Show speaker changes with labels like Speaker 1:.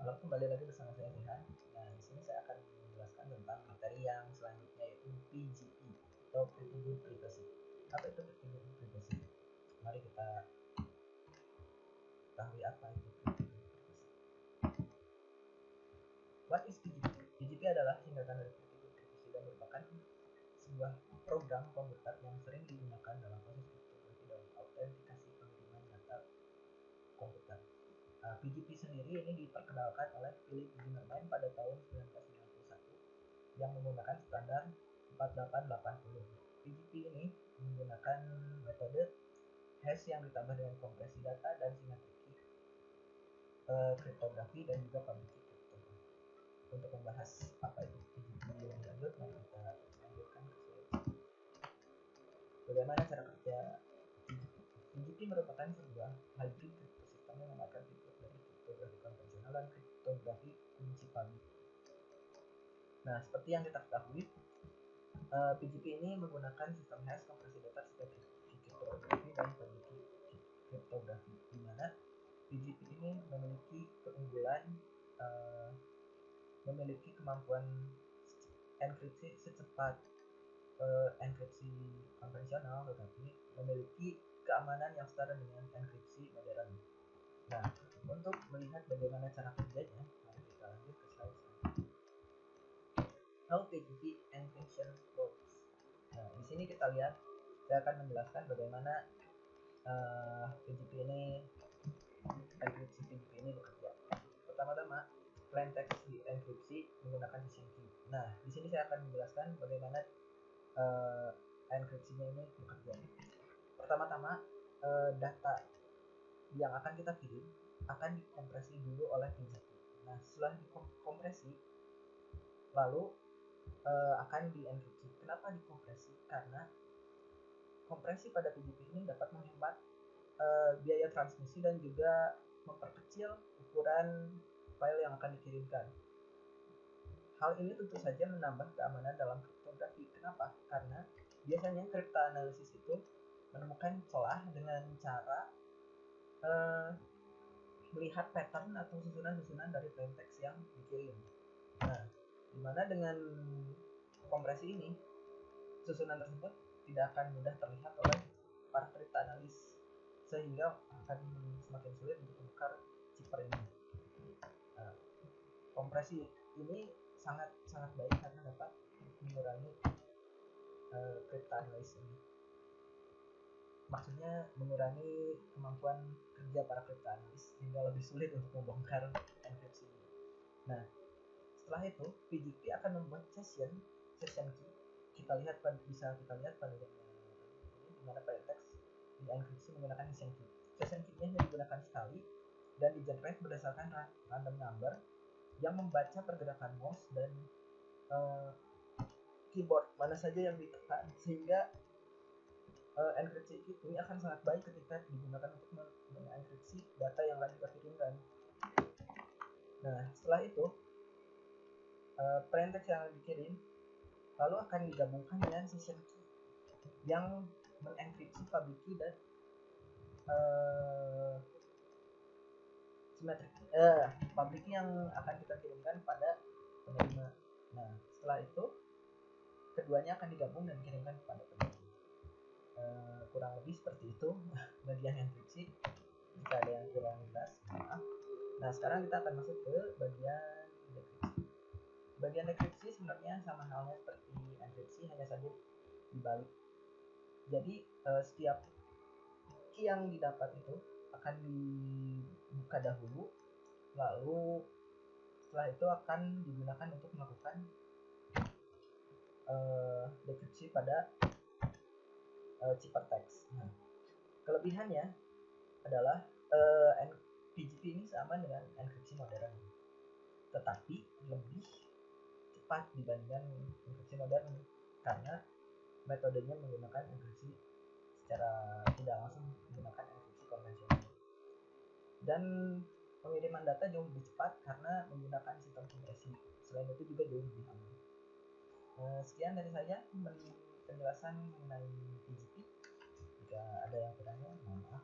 Speaker 1: Halo, kembali lagi bersama saya Rehan. Nah, di sini saya akan menjelaskan tentang materi yang selanjutnya yaitu PGP atau Pretty Good Privacy. Apa itu Pretty Good Privacy? Mari kita ketahui apa itu Pretty Good Privacy. What is PGP? PGP adalah singkatan dari Pretty Good Privacy dan merupakan sebuah program komputer yang sering digunakan dalam proses kriptografi dan autentikasi pengiriman data komputer. PGP sendiri ini diperkenalkan oleh Philip Zimmermann pada tahun 1991 yang menggunakan standar 4880. PGP ini menggunakan metode hash yang ditambah dengan kompresi data dan simetriki kriptografi dan juga public key kriptografi. Untuk membahas apa itu PGP lebih lanjut, mari kita lanjutkan ke slide. Bagaimana cara kerja PGP? PGP merupakan sebuah hybrid kriptosistem yang memakai fitur dari kriptografi konvensional dan kriptografi kunci publik. Nah, seperti yang kita ketahui, PGP ini menggunakan sistem hash, kompresi data, simetriki kriptografi dan public key kriptografi, di mana PGP ini memiliki keunggulan, memiliki kemampuan enkripsi secepat enkripsi konvensional, tetapi memiliki keamanan yang setara dengan enkripsi modern. Nah, untuk melihat bagaimana cara kerjanya, mari kita lanjut ke slide selanjutnya. How PGP encryption works. Nah, di sini kita lihat, saya akan menjelaskan bagaimana PGP ini, enkripsi PGP ini bekerja. Pertama-tama, plain text dienkripsi menggunakan hashing key. Nah, di sini saya akan menjelaskan bagaimana enkripsinya ini bekerja. Pertama-tama, data yang akan kita kirim akan dikompresi dulu oleh PGP. Nah, setelah dikompresi, lalu akan dienkripsi. Kenapa dikompresi? Karena kompresi pada PGP ini dapat menghemat biaya transmisi dan juga memperkecil ukuran file yang akan dikirimkan. Hal ini tentu saja menambah keamanan dalam kriptografi. Kenapa? Karena biasanya cryptanalysis itu menemukan celah dengan cara melihat pattern atau susunan-susunan dari plain text yang dikirim. Nah, dimana dengan kompresi ini, susunan tersebut tidak akan mudah terlihat oleh para cryptanalyst, sehingga akan semakin sulit untuk menukar cipher ini. Nah, kompresi ini sangat baik karena dapat mengurangi cryptanalyst ini. Maksudnya mengurangi kemampuan kerja para cryptanalyst sehingga lebih sulit untuk membongkar enkripsi ini. Nah, setelah itu PGP akan membuat session key. Bisa kita lihat pada gambar ini, di mana plain text dienkripsi menggunakan session key. Session key-nya digunakan sekali dan di-generate berdasarkan random number yang membaca pergerakan mouse dan keyboard mana saja yang ditekan, sehingga enkripsi ini akan sangat baik ketika digunakan untuk mengenkripsi data yang akan kita kirimkan. Nah, setelah itu plain text yang dikirim lalu akan digabungkan dengan session key yang mengenkripsi public key dan public key yang akan kita kirimkan pada penerima. Nah, setelah itu keduanya akan digabung dan dikirimkan kepada penerima. Kurang lebih seperti itu bagian enkripsi. Jika ada yang kurang jelas, maaf. Nah, sekarang kita akan masuk ke bagian dekripsi. Bagian dekripsi sebenarnya sama halnya seperti enkripsi, hanya saja dibalik. Jadi setiap key yang didapat itu akan dibuka dahulu, lalu setelah itu akan digunakan untuk melakukan dekripsi pada ciphertext. Nah, kelebihannya adalah PGP ini sama dengan enkripsi modern, tetapi lebih cepat dibandingkan enkripsi modern karena metodenya menggunakan enkripsi secara tidak langsung menggunakan enkripsi konvensional, dan pengiriman data jauh lebih cepat karena menggunakan sistem kompresi. Selain itu juga jauh lebih aman. Sekian dari saya penjelasan mengenai PGP. Jika ada yang bertanya, mohon maaf.